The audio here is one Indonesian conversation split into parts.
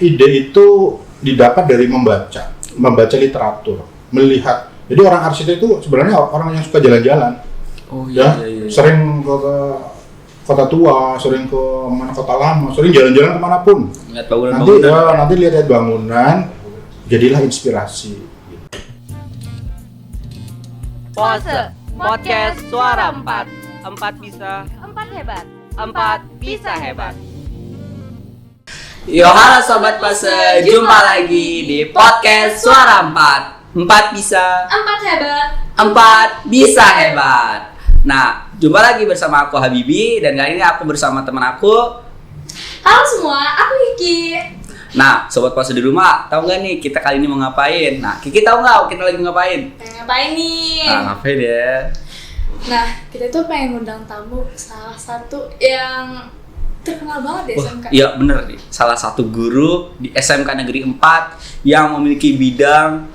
ide itu didapat dari membaca literatur, melihat. Jadi orang arsitek itu sebenarnya orang yang suka jalan-jalan. Oh iya. Sering ke kota tua, sering ke mana kota lama, sering jalan-jalan kemanapun. Lihat bangunan-bangunan. Nanti lihat bangunan, jadilah inspirasi. Pose Podcast Suara 4. 4 bisa, 4 hebat. 4 bisa hebat. Yo halo Sobat Pose, jumpa lagi di Podcast Suara 4. 4 bisa, 4 hebat. 4 bisa hebat. Nah, jumpa lagi bersama aku Habibi dan kali ini aku bersama teman aku. Halo semua, aku Kiki. Nah, Sobat Pose di rumah, tahu nggak nih kita kali ini mau ngapain? Nah, Kiki tahu nggak kita lagi ngapain? Ngapain nih? Nah, ngapain ya? Nah, kita tuh pengen ngundang tamu salah satu yang terkenal banget di SMK. Iya bener nih, salah satu guru di SMK Negeri 4 yang memiliki bidang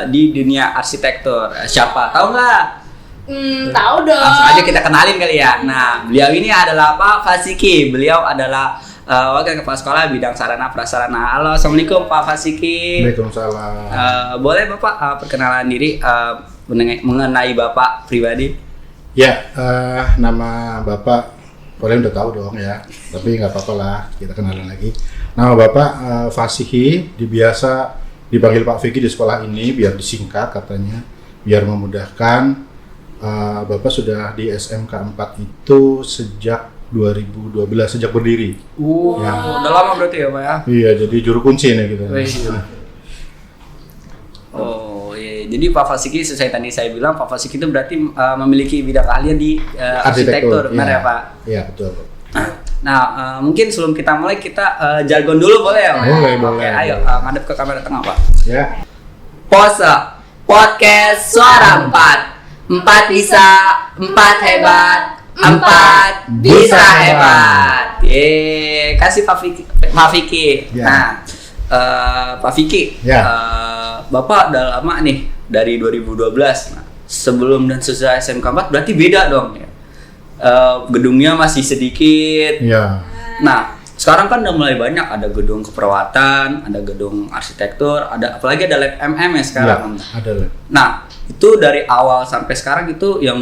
di dunia arsitektur. Siapa? Tahu nggak? Tahu dong. Langsung aja kita kenalin kali ya. Nah, beliau ini adalah Pak Fasiki. Beliau adalah Wakil Kepala Sekolah Bidang Sarana Prasarana. Halo, assalamualaikum Pak Fasiki. Waalaikumsalam. Boleh Bapak perkenalan diri mengenai Bapak pribadi? Ya, nama Bapak kalian udah tahu dong ya, tapi nggak apa-apa lah, kita kenalan lagi. Nama Bapak Fasihi, biasa dipanggil Pak Fiki di sekolah ini biar disingkat katanya, biar memudahkan. Bapak sudah di SMK 4 itu sejak 2012, sejak berdiri. Ya. Udah lama berarti ya Pak ya? Iya, jadi juru kunci nih gitu. Oh iya, jadi Pak Fasiki sesuai tadi saya bilang, Pak Fasiki itu berarti memiliki bidang keahlian di arsitektur, benar ya Pak? Iya betul. Nah, mungkin sebelum kita mulai kita jargon dulu boleh ya? Boleh. Oke, ayo ngadep ke kamera tengah Pak. Ya. Pose Podcast Suara 4. 4 bisa, 4 hebat, 4 bisa hebat. Kasih Pak Fiki. Ya. Nah, Pak Fiki, Ya. Bapak udah lama nih dari 2012. Nah, sebelum dan sesudah SMK 4 berarti beda dong ya. Gedungnya masih sedikit. Ya. Nah, sekarang kan udah mulai banyak, ada gedung keperawatan, ada gedung arsitektur, ada apalagi ada lab MM ya sekarang. Ya, ada lab. Nah, itu dari awal sampai sekarang itu yang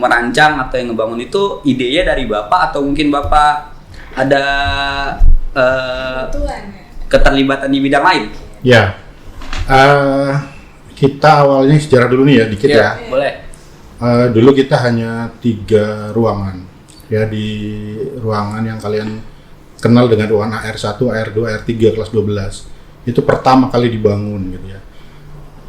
merancang atau yang ngebangun itu idenya dari Bapak atau mungkin Bapak ada keterlibatan di bidang lain? Ya. Kita awalnya sejarah dulu nih ya, dikit ya. Boleh. Dulu kita hanya 3 ruangan. Ya, di ruangan yang kalian kenal dengan ruangan AR1, AR2, AR3 kelas 12. Itu pertama kali dibangun gitu ya.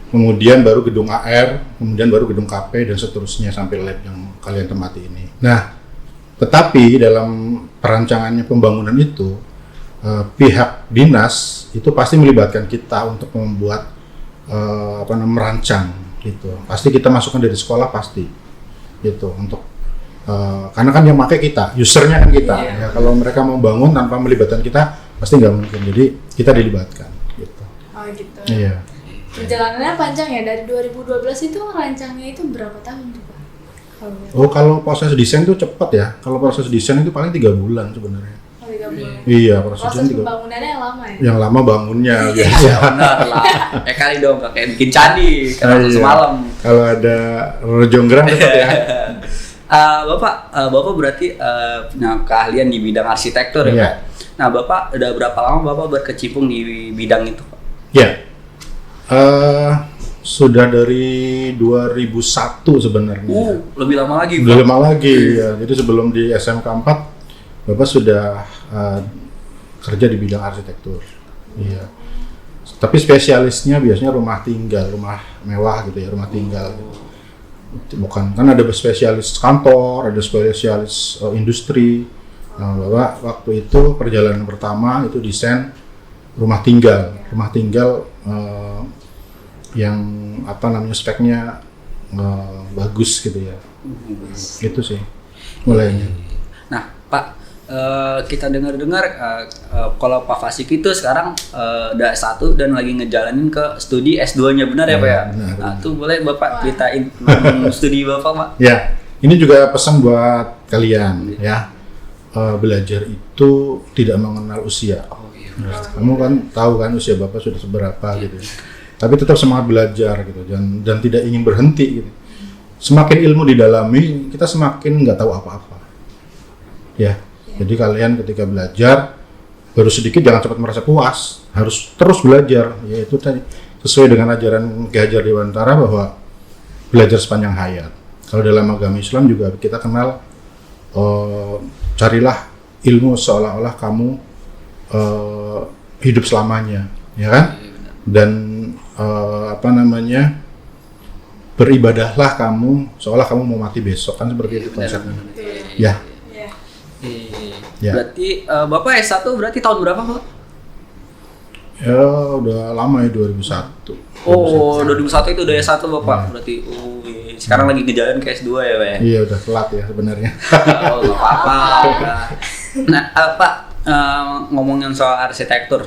Kemudian baru gedung AR, kemudian baru gedung KP dan seterusnya sampai lab yang kalian tempati ini. Nah, tetapi dalam perancangannya pembangunan itu pihak dinas itu pasti melibatkan kita untuk membuat merancang gitu. Pasti kita masukkan dari sekolah pasti gitu untuk karena kan yang pakai kita, usernya kan kita. Ya, kalau mereka mau bangun tanpa melibatkan kita pasti nggak mungkin. Jadi kita dilibatkan gitu. Oh gitu. Iya. Perjalanannya panjang ya, dari 2012 itu rancangnya itu berapa tahun tuh Pak? Kalau proses desain tuh cepat ya. Kalau proses desain itu paling 3 bulan sebenarnya. 3 bulan. Iya, proses pembangunannya yang lama ya? Yang lama bangunnya biasa. Ya benar lah. Kali dong kayak bikin candi karena semalam. Kalau ada rejonggrang cepat ya. Bapak berarti punya keahlian di bidang arsitektur ya Iya. Pak? Nah, Bapak udah berapa lama Bapak berkecimpung di bidang itu Pak? Ya. Sudah dari 2001 sebenarnya. Lebih lama lagi Pak? Lebih lama lagi ya. Jadi sebelum di SMK 4 Bapak sudah kerja di bidang arsitektur. Iya. Tapi spesialisnya biasanya rumah tinggal, rumah mewah gitu ya, rumah tinggal. Bukan, kan ada spesialis kantor, ada spesialis industri. Nah, Bapak waktu itu perjalanan pertama itu desain rumah tinggal yang speknya bagus gitu ya. Gitu sih mulainya. Nah, Pak, kita dengar-dengar kalau Pak Fasiki itu sekarang udah S1 dan lagi ngejalanin ke studi S2-nya, benar ya Pak ya? Benar. Nah, tuh boleh Bapak ceritain tentang studi Bapak Pak? Ya, ini juga pesan buat kalian ya. Belajar itu tidak mengenal usia. Oh iya. Ya, kamu kan tahu kan usia Bapak sudah seberapa gitu. Tapi tetap semangat belajar gitu dan tidak ingin berhenti gitu. Semakin ilmu didalami, kita semakin nggak tahu apa-apa. Ya. Jadi kalian ketika belajar baru sedikit jangan cepat merasa puas, harus terus belajar. Yaitu tadi sesuai dengan ajaran Ki Hajar Dewantara bahwa belajar sepanjang hayat. Kalau dalam agama Islam juga kita kenal carilah ilmu seolah-olah kamu hidup selamanya, ya kan? Dan beribadahlah kamu seolah kamu mau mati besok, kan seperti itu konsepnya. Ya. Ya. Berarti Bapak S1 berarti tahun berapa, Pak? Ya udah lama ya 2001. Oh, 2001 itu udah S1 Bapak. Berarti sekarang lagi ngejalan ke S2 ya, Pak ya? Iya, udah telat ya sebenarnya. Oh, nggak apa-apa. Nah, Pak, ngomongin soal arsitektur,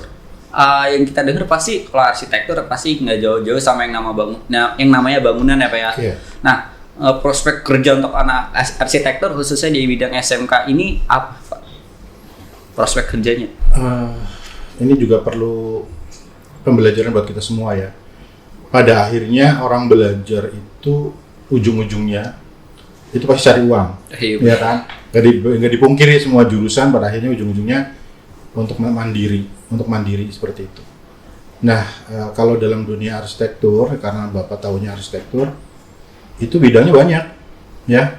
yang kita dengar pasti kalau arsitektur pasti nggak jauh-jauh sama yang namanya bangunan ya, Pak ya. Iya. Nah, prospek kerja untuk anak arsitektur khususnya di bidang SMK ini apa, Pak? Prospek kerjanya? Ini juga perlu pembelajaran buat kita semua ya. Pada akhirnya orang belajar itu ujung-ujungnya itu pasti cari uang, ya kan? Nggak dipungkiri semua jurusan pada akhirnya ujung-ujungnya untuk mandiri seperti itu. Nah, kalau dalam dunia arsitektur, karena Bapak tahunya arsitektur, itu bidangnya banyak, ya.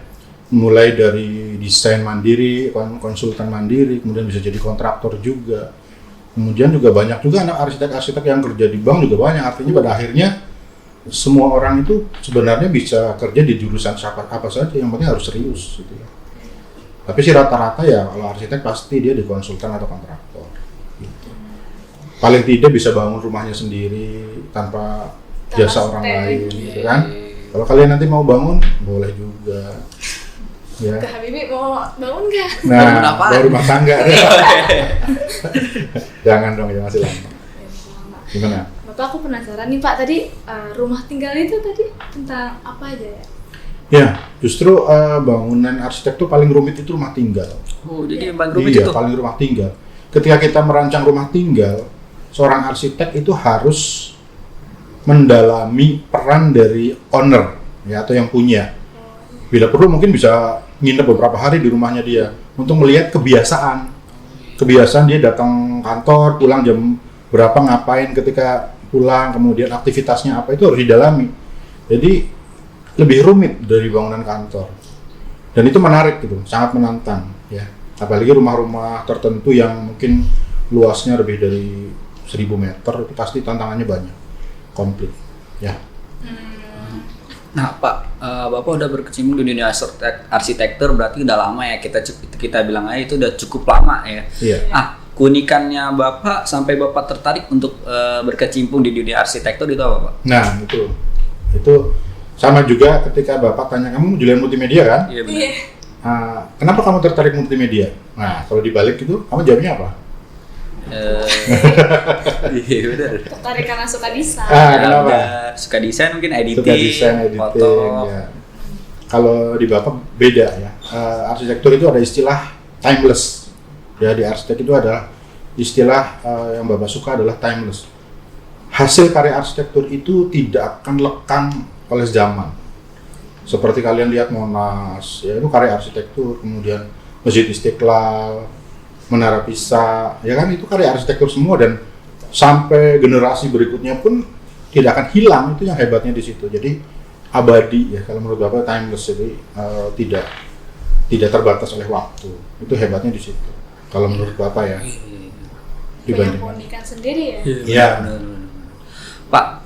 Mulai dari desain mandiri, konsultan mandiri, kemudian bisa jadi kontraktor juga. Kemudian juga banyak juga anak arsitek yang kerja di bank juga banyak. Artinya pada akhirnya semua orang itu sebenarnya bisa kerja di jurusan apa saja, yang penting harus serius gitu ya. Tapi sih rata-rata ya kalau arsitek pasti dia di konsultan atau kontraktor gitu. Paling tidak bisa bangun rumahnya sendiri tanpa jasa orang lain gitu kan. Kalau kalian nanti mau bangun boleh juga ya. Kak Habibie mau bangun nggak? Nah, baru rumah tangga. Jangan dong, ya masih lama. Gimana? Bapak, aku penasaran nih Pak, tadi rumah tinggal itu tadi tentang apa aja ya? Ya, justru bangunan arsitektur paling rumit itu rumah tinggal. Oh, jadi yang paling rumit Iya, itu? paling rumah tinggal. Ketika kita merancang rumah tinggal, seorang arsitek itu harus mendalami peran dari owner ya atau yang punya. Bila perlu mungkin bisa nginep beberapa hari di rumahnya dia untuk melihat kebiasaan dia datang kantor, pulang jam berapa, ngapain ketika pulang, kemudian aktivitasnya apa, itu harus didalami. Jadi lebih rumit dari bangunan kantor. Dan itu menarik gitu, sangat menantang ya. Apalagi rumah-rumah tertentu yang mungkin luasnya lebih dari 1000 meter, itu pasti tantangannya banyak. Komplit ya. Nah, Pak, Bapak udah berkecimpung di dunia arsitektur berarti udah lama ya, kita bilang aja itu udah cukup lama ya. Iya. Keunikannya Bapak sampai Bapak tertarik untuk berkecimpung di dunia arsitektur itu apa, Pak? Nah, itu sama juga ketika Bapak tanya, kamu jualan multimedia kan? Iya benar. Kenapa kamu tertarik multimedia? Nah, kalau dibalik itu, kamu jawabnya apa? Iya benar. Tertarik karena suka desain. Kenapa? Benar. Suka desain mungkin editing, Suka desain, editing, foto. ya. Kalau di Bapak beda ya. Arsitektur itu ada istilah timeless. Ya, di arsitek itu ada istilah yang Bapak suka adalah timeless. Hasil karya arsitektur itu tidak akan lekang oleh zaman. Seperti kalian lihat Monas, ya itu karya arsitektur, kemudian Masjid Istiqlal, Menara Pisa, ya kan itu karya arsitektur semua dan sampai generasi berikutnya pun tidak akan hilang, itu yang hebatnya di situ. Jadi abadi ya kalau menurut Bapak timeless, jadi tidak terbatas oleh waktu. Itu hebatnya di situ. Kalau menurut Bapak ya. Banyak keunikan sendiri ya. Iya. Pak,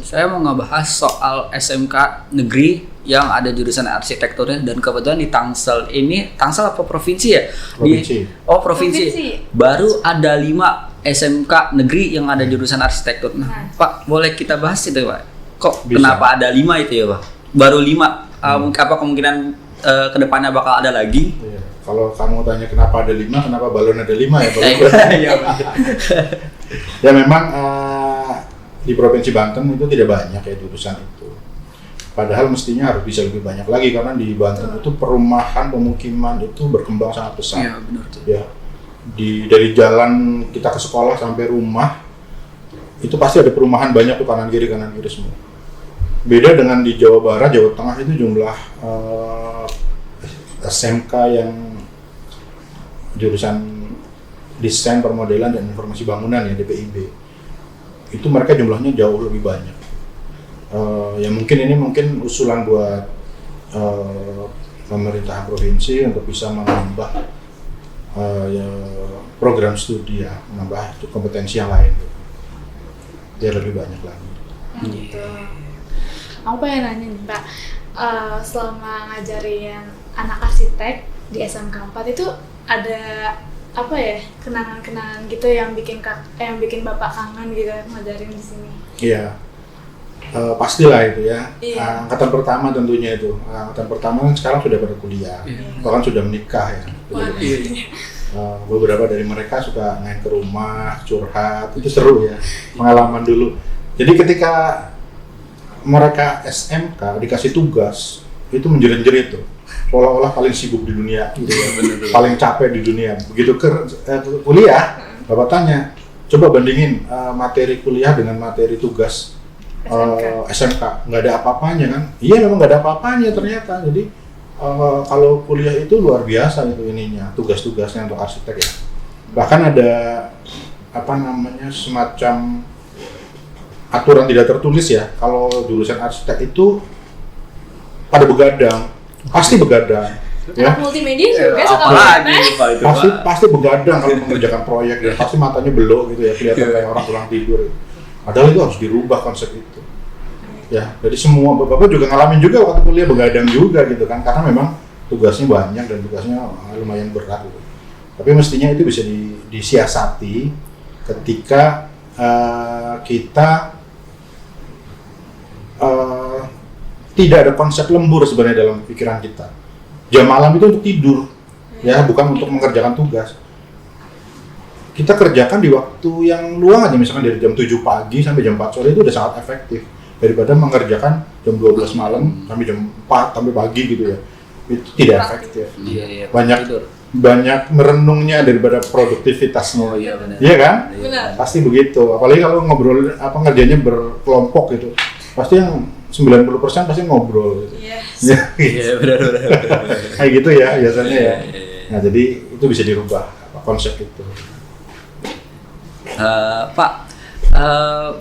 saya mau ngebahas soal SMK negeri yang ada jurusan arsitekturnya dan kebetulan di Tangsel ini, Tangsel apa provinsi ya? Provinsi. Provinsi. Baru ada 5 SMK negeri yang ada jurusan arsitektur. Nah, Pak, boleh kita bahas itu, Pak? Kok Bisa. kenapa ada 5 itu ya, Pak? Baru 5. Apa kemungkinan kedepannya bakal ada lagi? Iya. Kalau kamu tanya kenapa ada 5, kenapa balon ada 5 ya? Iya, Pak. Ya memang di Provinsi Banten itu tidak banyak ya jurusan itu. Padahal mestinya harus bisa lebih banyak lagi karena di Banten itu perumahan pemukiman itu berkembang sangat pesat. Iya, benar tuh. Ya. dari jalan kita ke sekolah sampai rumah itu pasti ada perumahan banyak tuh kanan kiri semua. Beda dengan di Jawa Barat, Jawa Tengah itu jumlah SMK yang jurusan desain permodelan dan informasi bangunan ya DPIB itu mereka jumlahnya jauh lebih banyak. Ya mungkin usulan buat pemerintah provinsi untuk bisa menambah ya, program studi ya, menambah kompetensi yang lain biar lebih banyak lagi. Gitu. Aku pengen nanya nih Pak, selama ngajarin anak arsitek di SMK 4 itu ada apa ya, kenangan-kenangan gitu yang bikin Bapak kangen gitu ngajarin di sini? Iya, pastilah itu ya. Iya. Angkatan pertama tentunya itu. Angkatan pertama kan sekarang sudah pada kuliah, bahkan sudah menikah ya. Beberapa dari mereka suka main ke rumah, curhat, itu seru ya, pengalaman dulu. Jadi ketika mereka SMK dikasih tugas, itu menjerit-jerit tuh, seolah-olah paling sibuk di dunia, gitu ya. Paling capek di dunia. Begitu kuliah, Bapak tanya, coba bandingin materi kuliah dengan materi tugas SMK, nggak ada apa-apanya kan? Iya memang nggak ada apa-apanya ternyata. Jadi kalau kuliah itu luar biasa itu ininya, tugas-tugasnya untuk arsitek ya. Bahkan ada semacam aturan tidak tertulis ya. Kalau jurusan arsitek itu pada begadang, pasti begadang. Ya. Multimedia juga suka Pasti begadang kalau mengerjakan proyek dan pasti matanya belok gitu ya, kelihatan kayak orang pulang tidur. Padahal itu harus dirubah konsep itu. Ya, jadi semua Bapak juga ngalamin juga waktu kuliah begadang juga gitu kan, karena memang tugasnya banyak dan tugasnya lumayan berat gitu. Tapi mestinya itu bisa disiasati ketika kita tidak ada konsep lembur sebenarnya dalam pikiran kita. Jam malam itu untuk tidur, ya bukan untuk mengerjakan tugas. Kita kerjakan di waktu yang luang aja, misalkan dari jam 7 pagi sampai jam 4 sore itu udah sangat efektif. Daripada mengerjakan jam 12 malam sampai jam 4 sampai pagi gitu ya, itu tidak efektif. Iya. Banyak merenungnya daripada produktivitasnya. Oh iya benar. Iya kan? Benar. Pasti begitu. Apalagi kalau ngobrol ngerjainnya berkelompok gitu, pasti yang 90% pasti ngobrol gitu. Yes. Iya benar. Kayak gitu ya biasanya ya. Iya. Nah jadi itu bisa dirubah konsep itu. Pak,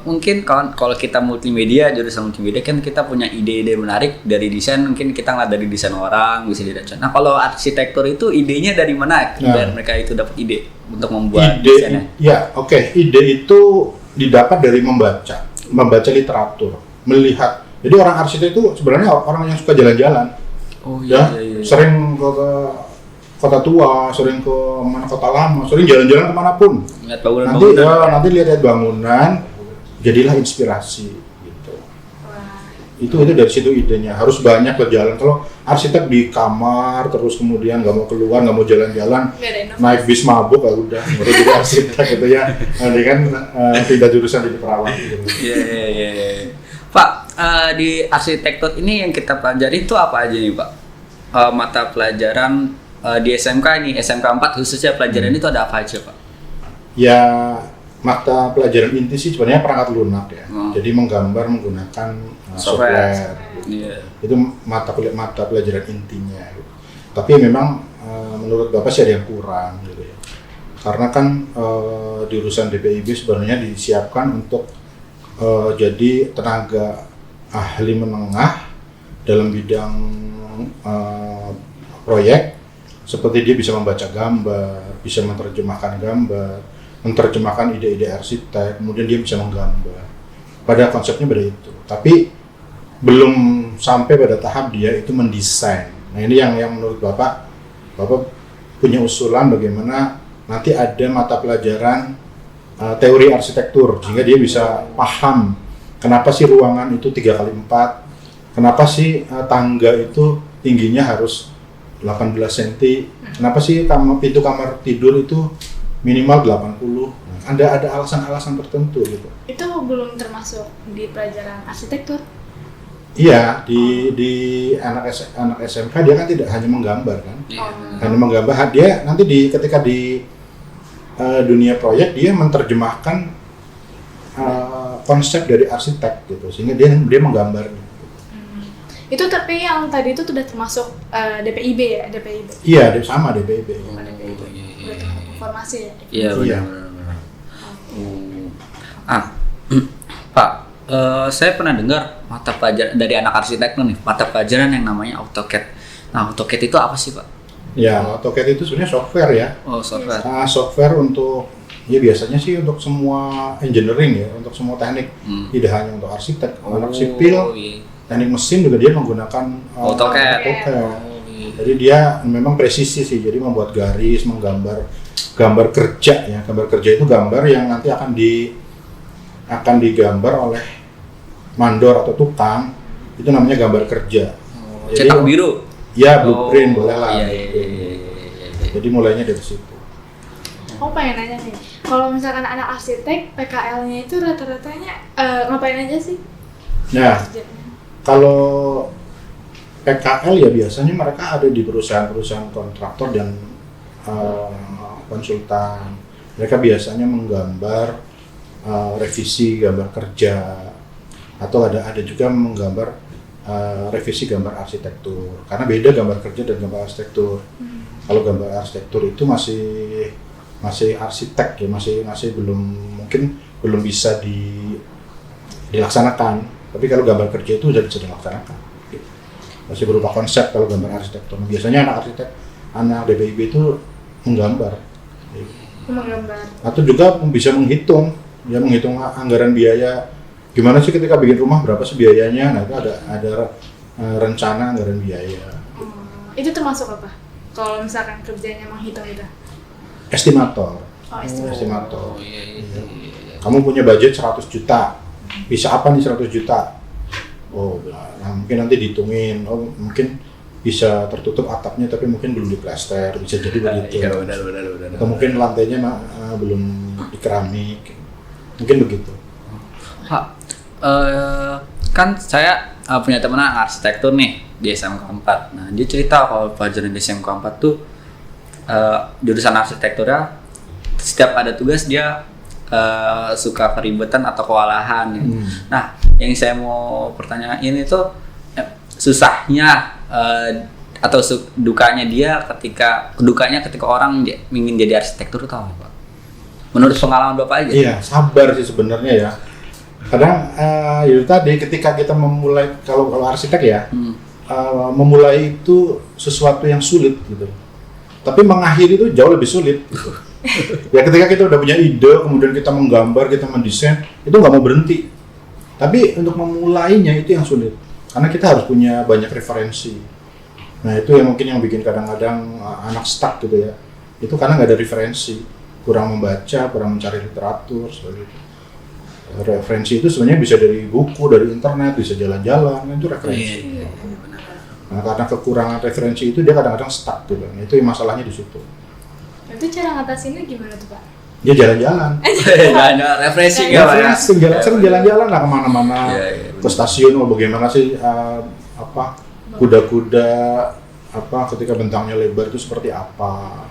mungkin kalau kita jurusan multimedia kan kita punya ide-ide menarik dari desain, mungkin kita ngeliat dari desain orang bisa dirancang. Nah kalau arsitektur itu idenya dari mana biar mereka itu dapat ide untuk membuat desainnya? Ya oke. Ide itu didapat dari membaca literatur, melihat. Jadi orang arsitek itu sebenarnya orang yang suka jalan-jalan. Oh iya. Sering ke kota tua, sering ke kota lama, sering jalan-jalan kemanapun. Lihat bangunan. Nanti lihat bangunan, jadilah inspirasi gitu. Itu dari situ idenya. Harus banyak berjalan. Kalau arsitek di kamar terus kemudian nggak mau keluar, nggak mau jalan-jalan, naik bis mabuk, udah baru jadi arsitek gitu ya. Nanti kan tidak jurusan jadi perawat gitu. Iya. Pak, di arsitektur ini yang kita pelajari itu apa aja nih Pak? Mata pelajaran di SMK ini, SMK 4 khususnya pelajaran itu ada apa aja Pak? Ya, mata pelajaran inti sih sebenarnya perangkat lunak ya. Jadi menggambar menggunakan software. Iya. Itu mata pelajaran intinya. Gitu. Tapi memang menurut Bapak sih ada yang kurang gitu ya. Karena kan jurusan DPIB sebenarnya disiapkan untuk jadi tenaga ahli menengah dalam bidang proyek. Seperti dia bisa membaca gambar, bisa menerjemahkan gambar, menerjemahkan ide-ide arsitek, kemudian dia bisa menggambar. Pada konsepnya pada itu. Tapi belum sampai pada tahap dia itu mendesain. Nah ini yang menurut Bapak punya usulan bagaimana nanti ada mata pelajaran teori arsitektur, sehingga dia bisa paham kenapa sih ruangan itu 3x4, kenapa sih tangga itu tingginya harus 18 cm. Kenapa sih pintu kamar tidur itu minimal 80? Ada alasan-alasan tertentu gitu. Itu belum termasuk di pelajaran arsitektur? Iya, di anak SMK dia kan tidak hanya menggambar kan. Iya. Hanya menggambar, dia nanti ketika di dunia proyek dia menerjemahkan konsep dari arsitek gitu, sehingga dia menggambar. Itu tapi yang tadi itu sudah termasuk DPIB ya, DPIB. Iya, sama DPIB. Informasi ya. Iya Iya. benar. Pak, saya pernah dengar mata pelajaran dari anak arsitek nih, mata pelajaran yang namanya AutoCAD. Nah, AutoCAD itu apa sih, Pak? Ya, AutoCAD itu sebenarnya software ya. Oh, software. Software untuk ya biasanya sih untuk semua engineering ya, untuk semua teknik. Tidak hanya untuk arsitek, anak sipil, iya. teknik mesin juga dia menggunakan AutoCAD. Jadi dia memang presisi sih, jadi membuat garis, menggambar gambar kerja ya. Gambar kerja itu gambar yang nanti akan digambar oleh mandor atau tukang, itu namanya gambar kerja. Jadi, Cetak biru. ya blueprint boleh lah. Iya. Jadi mulainya dari situ. Aku pengen nanya nih, kalau misalkan anak arsitek PKL-nya itu rata-ratanya ngapain aja sih? Nah, kalau PKL ya biasanya mereka ada di perusahaan-perusahaan kontraktor dan konsultan. Mereka biasanya menggambar revisi gambar kerja, atau ada juga menggambar revisi gambar arsitektur. Karena beda gambar kerja dan gambar arsitektur. Kalau gambar arsitektur itu masih arsitek ya, masih belum bisa dilaksanakan. Tapi kalau gambar kerja itu sudah bisa dilaksanakan. Masih berupa konsep kalau gambar arsitektur. Biasanya anak DPIB itu menggambar. Atau juga bisa menghitung anggaran biaya. Gimana sih ketika bikin rumah, berapa sih biayanya? Nah, itu ada rencana anggaran biaya. Itu termasuk apa? Kalau misalkan kerjanya menghitung itu? Estimator. Oh, iya. Kamu punya budget 100 juta. Bisa apa nih 100 juta? Oh, nah mungkin nanti dihitungin. Oh, mungkin bisa tertutup atapnya tapi mungkin belum diplester, bisa jadi begitu. Iya, benar. Atau mungkin lantainya belum dikeramik. Mungkin begitu. Pak, kan saya punya teman arsitektur nih di SMK 4. Nah, dia cerita kalau pelajaran di SMK 4 tuh jurusan arsitekturnya setiap ada tugas dia suka keribetan atau kewalahan gitu. Nah, yang saya mau pertanyain itu susahnya atau dukanya ketika orang ingin jadi arsitektur itu apa, Pak? Menurut pengalaman Bapak aja? Iya, sabar sih sebenarnya ya. Kadang itu tadi ketika kita memulai kalau arsitek ya, memulai itu sesuatu yang sulit gitu. Tapi mengakhiri itu jauh lebih sulit. Gitu. Ya ketika kita udah punya ide, kemudian kita menggambar, kita mendesain, itu nggak mau berhenti. Tapi untuk memulainya itu yang sulit, karena kita harus punya banyak referensi. Nah itu yang mungkin yang bikin kadang-kadang anak stuck gitu ya. Itu karena nggak ada referensi, kurang membaca, kurang mencari literatur, seperti itu. Referensi itu sebenarnya bisa dari buku, dari internet, bisa jalan-jalan, itu referensi. Iya. Nah karena kekurangan referensi itu dia kadang-kadang stuck gitu. Nah, itu masalahnya di situ. Itu cara ngatasinnya gimana tuh, Pak? Dia jalan-jalan. Ada referensi nggak, Pak? Ya? Sering jalan-jalan lah kemana-mana. Iya. Ke stasiun, bagaimana sih kuda-kuda ketika bentangnya lebar itu seperti apa?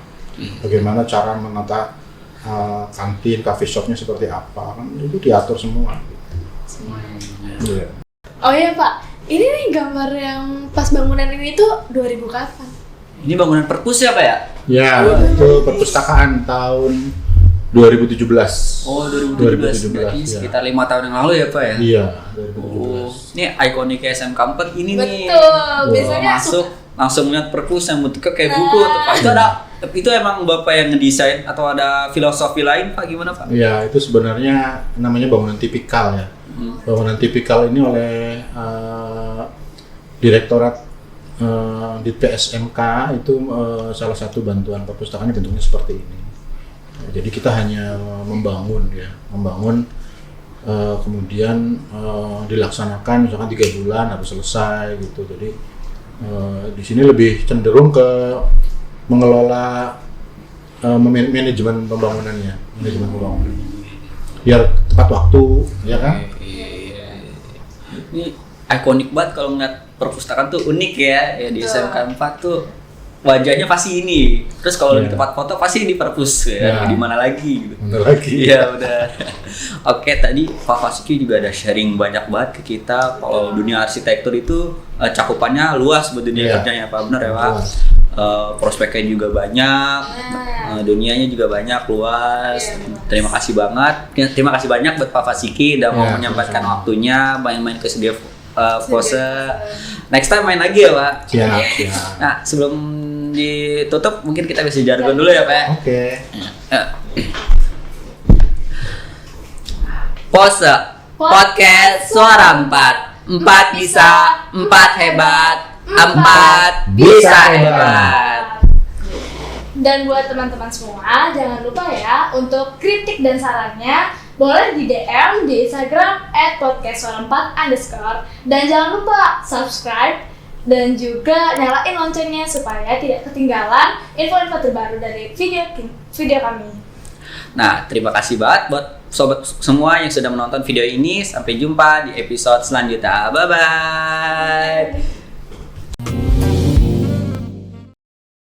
Bagaimana cara menata kantin, coffee shopnya seperti apa? Kan itu diatur semua. Semuanya. Iya. Oh iya, Pak. Ini nih gambar yang pas bangunan ini tuh 2000 kapan? Ini bangunan perpus ya, Pak ya? Ya, itu perpustakaan tahun 2017. Oh, 2017. Berarti ya. sekitar 5 tahun yang lalu ya, Pak ya? Iya, Oh, 2017. ini ikonik SMK 4 ini nih. Betul. Biasanya Masuk langsung lihat perpus yang bentuknya kayak buku Nah. tuh, Pak. Itu emang Bapak yang ngedesain atau ada filosofi lain, Pak? Gimana, Pak? Ya, itu sebenarnya namanya bangunan tipikal ya. Bangunan tipikal ini oleh Direktorat di PSMK itu salah satu bantuan perpustakaannya bentuknya seperti ini. Jadi kita hanya membangun, kemudian dilaksanakan misalkan 3 bulan harus selesai gitu. Jadi di sini lebih cenderung ke mengelola manajemen pembangunannya, biar tepat waktu, ya kan? Ini ikonik banget kalau ngeliat perpustakaan tuh unik ya di SMK 4 tuh wajahnya pasti ini. Terus kalau di Iya. tempat foto pasti di perpus ya. Iya. Di mana lagi gitu. Bener lagi. Iya udah. Oke, tadi Pak Fasuki juga ada sharing banyak banget ke kita kalau dunia arsitektur itu cakupannya luas buat dunia Iya. kerjanya Pak, bener ya Pak? Luas. Prospeknya juga banyak, dunianya juga banyak, luas. Iya, benar. Terima kasih banget. Terima kasih banyak buat Pak Fasuki udah mau Iya, menyempatkan sama-sama. waktunya main-main ke studio Pose. Next time main lagi ya Pak. Siap, siap. Nah sebelum ditutup mungkin kita bisa jargon dulu ya Pak. Oke. Pose Podcast Suara 4 bisa, 4 hebat, 4 bisa hebat. Dan buat teman-teman semua, jangan lupa ya untuk kritik dan sarannya boleh di DM di Instagram @podcastsuara4_ dan jangan lupa subscribe dan juga nyalain loncengnya supaya tidak ketinggalan info-info terbaru dari video kami. Nah, terima kasih banget buat sobat semua yang sudah menonton video ini. Sampai jumpa di episode selanjutnya. Bye-bye.